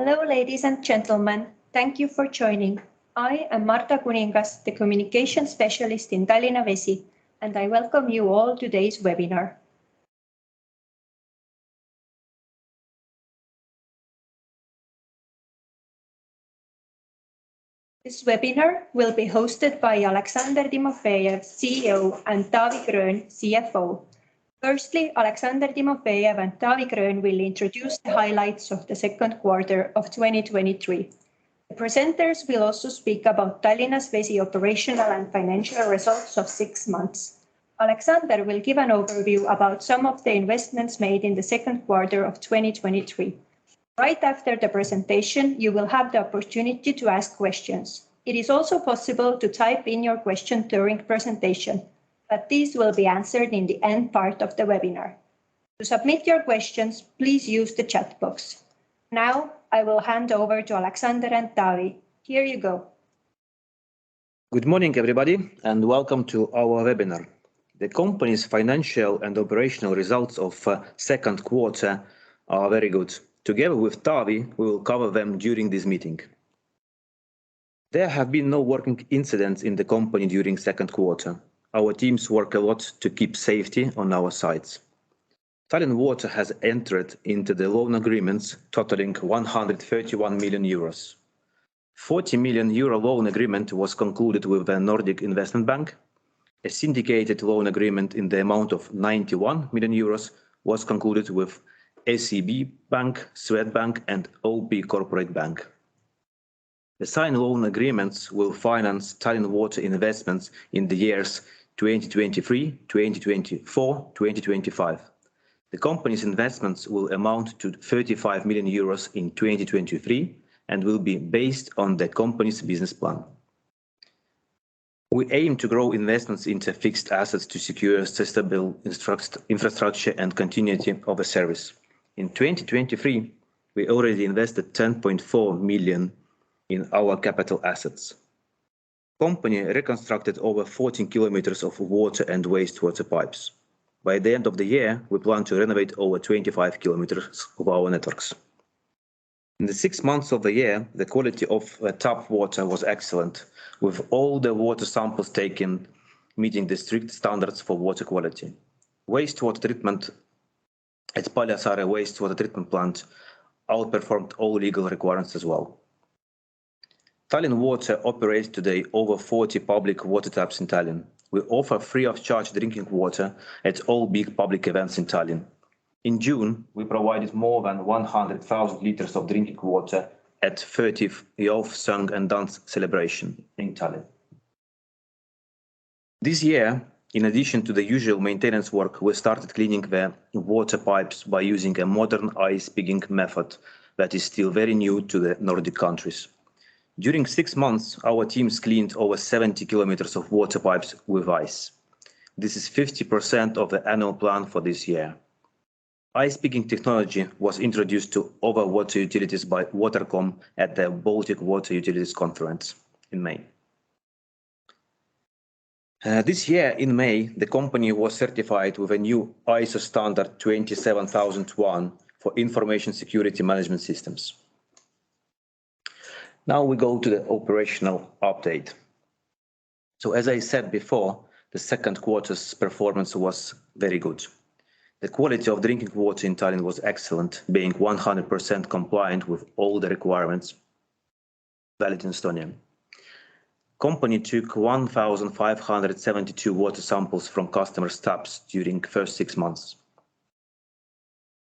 Hello, ladies and gentlemen. Thank you for joining. I am Marta Kuningas, the communication specialist in Tallinna Vesi, and I welcome you all to today's webinar. This webinar will be hosted by Alexander Timofejev, CEO, and Taavi Grön, CFO. Firstly, Alexander Timofejev and Taavi Grön will introduce the highlights of the second quarter of 2023. The presenters will also speak about Tallinna Vesi operational and financial results of 6 months. Alexander will give an overview about some of the investments made in the second quarter of 2023. Right after the presentation, you will have the opportunity to ask questions. It is also possible to type in your question during presentation, but these will be answered in the end part of the webinar. To submit your questions, please use the chat box. Now, I will hand over to Alexander and Taavi. Here you go. Good morning, everybody, and welcome to our webinar. The company's financial and operational results of second quarter are very good. Together with Taavi, we will cover them during this meeting. There have been no working incidents in the company during second quarter. Our teams work a lot to keep safety on our sites. Tallinna Water has entered into the loan agreements totaling 131 million euros. 40 million euro loan agreement was concluded with the Nordic Investment Bank. A syndicated loan agreement in the amount of 91 million euros was concluded with SEB Bank, Swedbank and OP Corporate Bank. The signed loan agreements will finance Tallinna Water investments in the years 2023, 2024, 2025. The company's investments will amount to 35 million euros in 2023 and will be based on the company's business plan. We aim to grow investments into fixed assets to secure sustainable infrastructure and continuity of the service. In 2023, we already invested 10.4 million in our capital assets. Company reconstructed over 14 kilometers of water and wastewater pipes. By the end of the year, we plan to renovate over 25 kilometers of our networks. In the 6 months of the year, the quality of tap water was excellent, with all the water samples taken meeting the strict standards for water quality. Wastewater treatment at Paljassaare wastewater treatment plant outperformed all legal requirements as well. Tallinna Water operates today over 40 public water taps in Tallinn. We offer free of charge drinking water at all big public events in Tallinn. In June, we provided more than 100,000 liters of drinking water at 30th Youth Song and Dance celebration in Tallinn. This year, in addition to the usual maintenance work, we started cleaning the water pipes by using a modern ice pigging method that is still very new to the Nordic countries. During 6 months, our teams cleaned over 70 kilometers of water pipes with ice. This is 50% of the annual plan for this year. Ice pigging technology was introduced to other water utilities by Watercom at the Baltic Water Utilities Conference in May. This year in May, the company was certified with a new ISO standard 27001 for information security management systems. Now we go to the operational update. So as I said before, the second quarter's performance was very good. The quality of drinking water in Tallinn was excellent, being 100% compliant with all the requirements valid in Estonia. Company took 1,572 water samples from customers' taps during the first 6 months.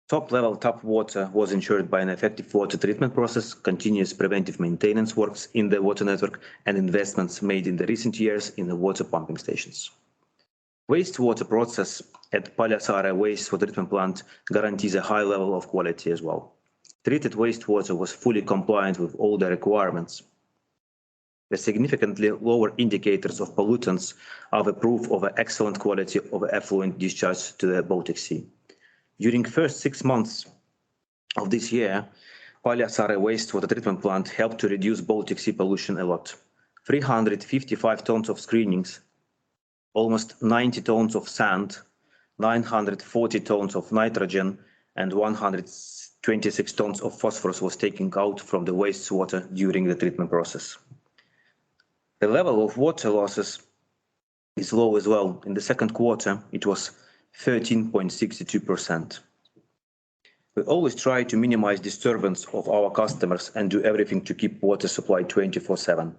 Top-level tap water was ensured by an effective water treatment process, continuous preventive maintenance works in the water network, and investments made in the recent years in the water pumping stations. Wastewater process at Paljassaare wastewater treatment plant guarantees a high level of quality as well. Treated wastewater was fully compliant with all the requirements. The significantly lower indicators of pollutants are the proof of an excellent quality of effluent discharge to the Baltic Sea. During the first 6 months of this year, Paljassaare wastewater treatment plant helped to reduce Baltic Sea pollution a lot. 355 tons of screenings, almost 90 tons of sand, 940 tons of nitrogen, and 160 26 tons of phosphorus was taken out from the wastewater during the treatment process. The level of water losses is low as well. In the second quarter, it was 13.62%. We always try to minimize disturbance of our customers and do everything to keep water supply 24/7.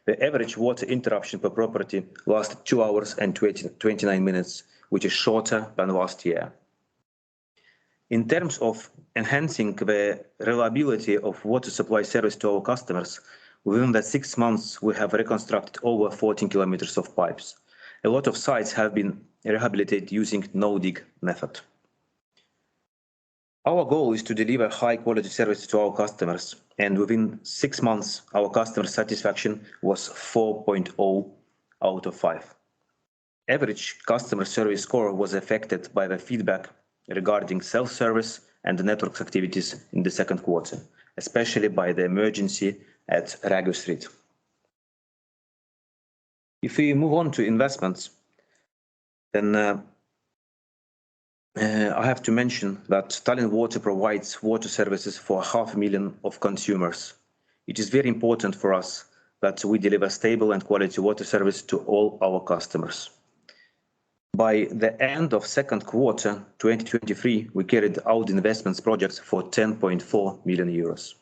The average water interruption per property lasted 2 hours and 29 minutes, which is shorter than last year. In terms of enhancing the reliability of water supply service to our customers, within the 6 months we have reconstructed over 14 kilometers of pipes. A lot of sites have been rehabilitated using no-dig method. Our goal is to deliver high-quality services to our customers, and within 6 months, our customer satisfaction was 4.0 out of 5. Average customer service score was affected by the feedback regarding self-service and the network activities in the second quarter, especially by the emergency at Ragu Street. If we move on to investments, then I have to mention that Tallinna Water provides water services for 500,000 of consumers. It is very important for us that we deliver stable and quality water service to all our customers. By the end of second quarter 2023, we carried out investments projects for 10.4 million euros.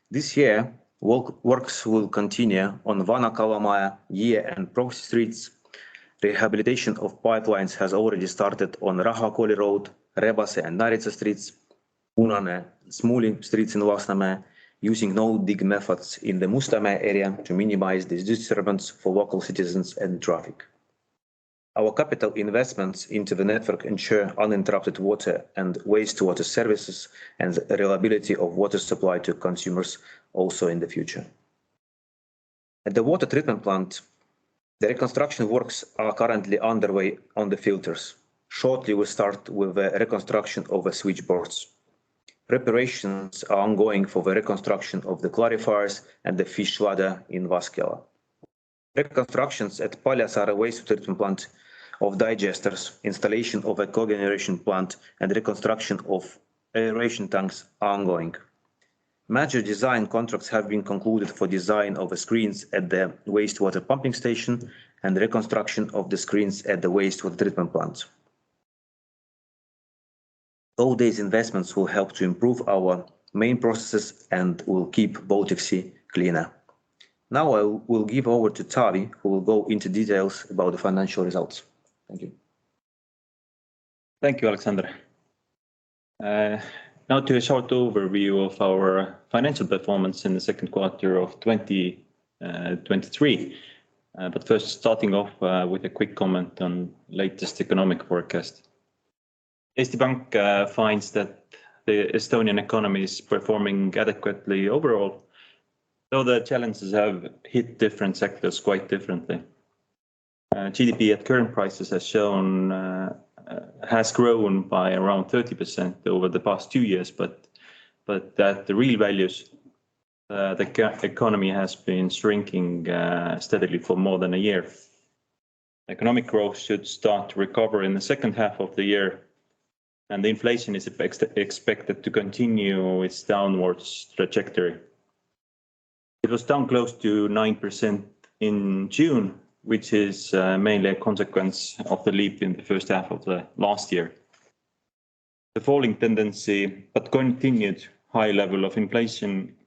This year, works will continue on Vana-Kalamaja, Jõe and Pronksi streets. Rehabilitation of pipelines has already started on Rahakooli Road, Rebase and Naritsa streets, Punane, Smuuli streets in Lasnamäe, using no-dig methods in the Mustamäe area to minimize the disturbance for local citizens and traffic. Our capital investments into the network ensure uninterrupted water and wastewater services and the reliability of water supply to consumers also in the future. At the water treatment plant, the reconstruction works are currently underway on the filters. Shortly we'll start with the reconstruction of the switchboards. Preparations are ongoing for the reconstruction of the clarifiers and the fish ladder in Vaskela. Reconstructions at Paljassaare wastewater treatment plant of digesters, installation of a cogeneration plant and reconstruction of aeration tanks are ongoing. Major design contracts have been concluded for design of the screens at the wastewater pumping station and reconstruction of the screens at the wastewater treatment plant. All these investments will help to improve our main processes and will keep Baltic Sea cleaner. Now I will give over to Taavi, who will go into details about the financial results. Thank you. Thank you, Alexander. Now to a short overview of our financial performance in the second quarter of 2023. But first, starting off with a quick comment on latest economic forecast. Eesti Pank finds that the Estonian economy is performing adequately overall, though the challenges have hit different sectors quite differently. GDP at current prices has grown by around 30% over the past 2 years, but at the real values, the economy has been shrinking steadily for more than a year. Economic growth should start to recover in the second half of the year, and the inflation is expected to continue its downwards trajectory. It was down close to 9% in June, which is mainly a consequence of the leap in the first half of the last year. The falling tendency, but continued high level of inflation,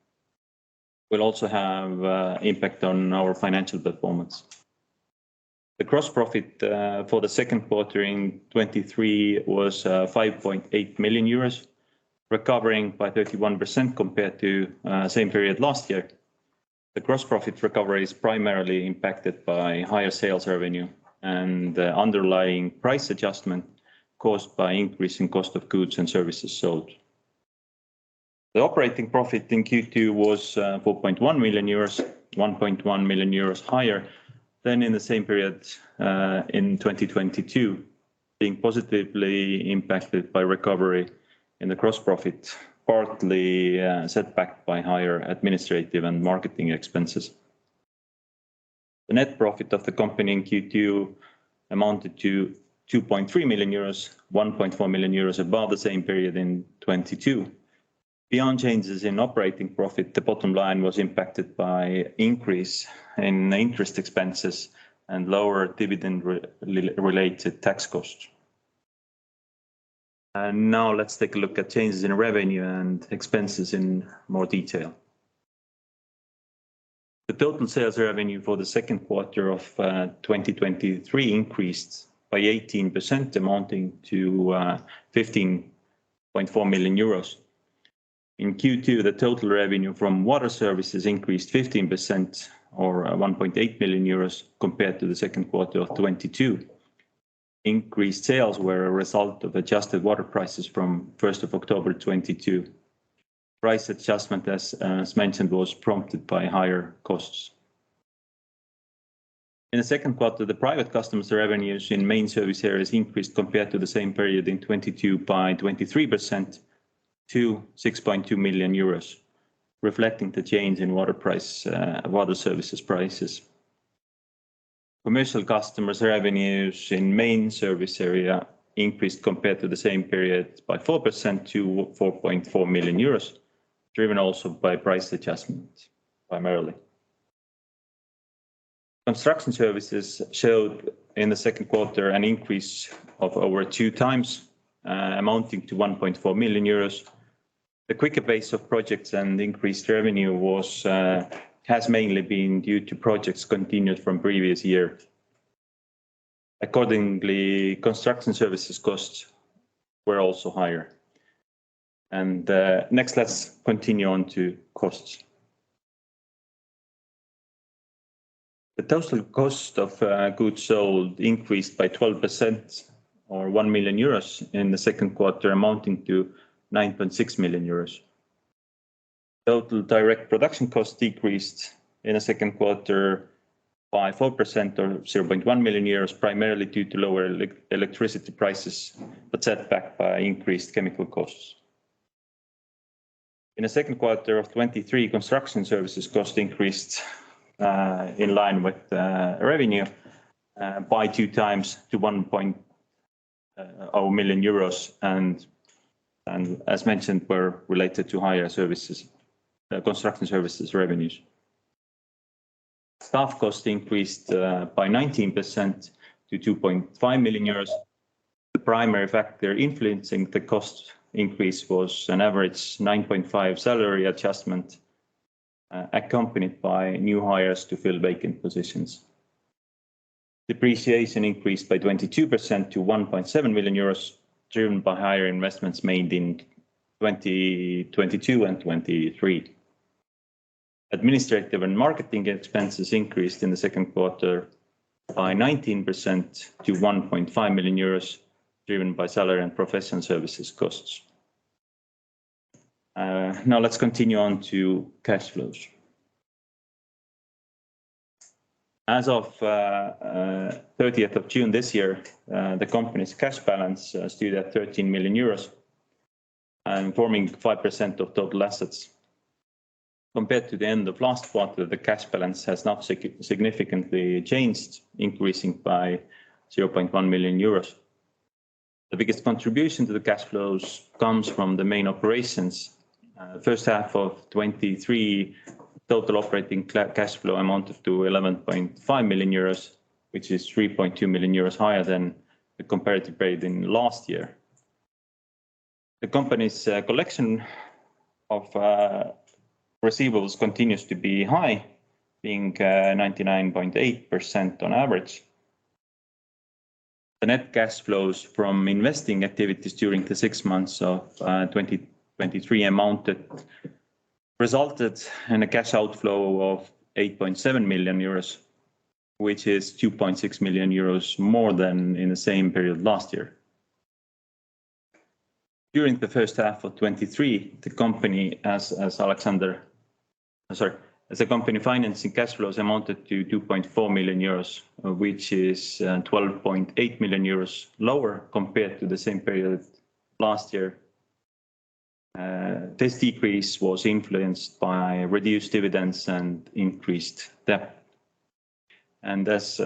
will also have impact on our financial performance. The gross profit for the second quarter in 2023 was 5.8 million euros, recovering by 31% compared to same period last year. The gross profit recovery is primarily impacted by higher sales revenue and underlying price adjustment caused by increasing cost of goods and services sold. The operating profit in Q2 was 4.1 million euros, 1.1 million euros higher than in the same period in 2022, being positively impacted by recovery in the gross profit, partly set back by higher administrative and marketing expenses. The net profit of the company in Q2 amounted to 2.3 million euros, 1.4 million euros above the same period in 2022, Beyond changes in operating profit, the bottom line was impacted by increase in interest expenses and lower dividend-related tax costs. And now let's take a look at changes in revenue and expenses in more detail. The total sales revenue for the second quarter of 2023 increased by 18%, amounting to 15.4 million euros. In Q2, the total revenue from water services increased 15%, or 1.8 million euros, compared to the second quarter of 2022. Increased sales were a result of adjusted water prices from 1st of October 2022. Price adjustment, as mentioned, was prompted by higher costs. In the second quarter, the private customers' revenues in main service areas increased compared to the same period in 2022 by 23% to 6.2 million euros, reflecting the change in water services prices. Commercial customers' revenues in main service area increased compared to the same period by 4% to 4.4 million euros, driven also by price adjustment primarily. Construction services showed in the second quarter an increase of over 2 times, amounting to 1.4 million euros. The quicker pace of projects and increased revenue has mainly been due to projects continued from previous year. Accordingly, construction services costs were also higher. And next, let's continue on to costs. The total cost of goods sold increased by 12%, or 1 million euros, in the second quarter, amounting to 9.6 million euros. Total direct production costs decreased in the second quarter by 4%, or 0.1 million euros, primarily due to lower electricity prices, but set back by increased chemical costs. In the second quarter of 2023, construction services cost increased in line with revenue by 2 times to 1.0 million euros, and as mentioned, were related to higher construction services revenues. Staff cost increased by 19% to 2.5 million euros. The primary factor influencing the cost increase was an average 9.5 salary adjustment, accompanied by new hires to fill vacant positions. Depreciation increased by 22% to 1.7 million euros, driven by higher investments made in 2022 and 2023. Administrative and marketing expenses increased in the second quarter by 19% to 1.5 million euros, driven by salary and professional services costs. Now let's continue on to cash flows. As of 30th of June this year, the company's cash balance stood at 13 million euros, and forming 5% of total assets. Compared to the end of last quarter, the cash balance has not significantly changed, increasing by 0.1 million euros. The biggest contribution to the cash flows comes from the main operations. First half of 2023, total operating cash flow amounted to 11.5 million euros, which is 3.2 million euros higher than the comparative period in last year. The company's collection of receivables continues to be high, being 99.8% on average. The net cash flows from investing activities during the 6 months of 2023 resulted in a cash outflow of 8.7 million euros, which is 2.6 million euros more than in the same period last year. During the first half of 2023, the company, as the company financing cash flows amounted to 2.4 million euros, which is 12.8 million euros lower compared to the same period last year. This decrease was influenced by reduced dividends and increased debt. And as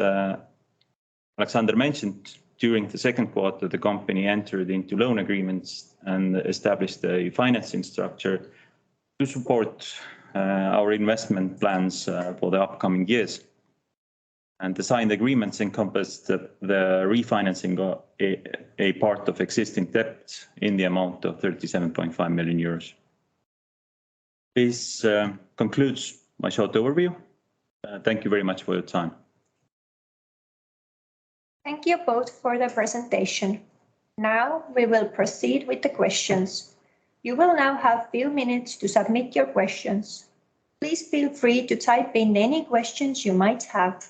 Alexander mentioned, during the second quarter, the company entered into loan agreements and established a financing structure to support our investment plans for the upcoming years. And the signed agreements encompassed the refinancing of a part of existing debt in the amount of 37.5 million euros. This concludes my short overview. Thank you very much for your time. Thank you both for the presentation. Now we will proceed with the questions. You will now have a few minutes to submit your questions. Please feel free to type in any questions you might have.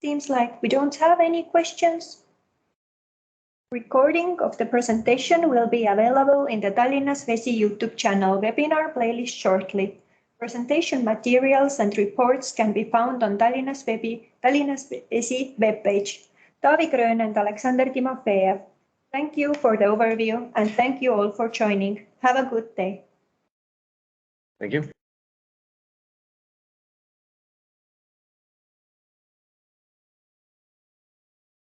Seems like we don't have any questions. Recording of the presentation will be available in the Tallinna Vesi YouTube channel webinar playlist shortly. Presentation materials and reports can be found on Tallinna Vesi webpage. Taavi Grön and Alexander Timofejev. Thank you for the overview and thank you all for joining. Have a good day. Thank you.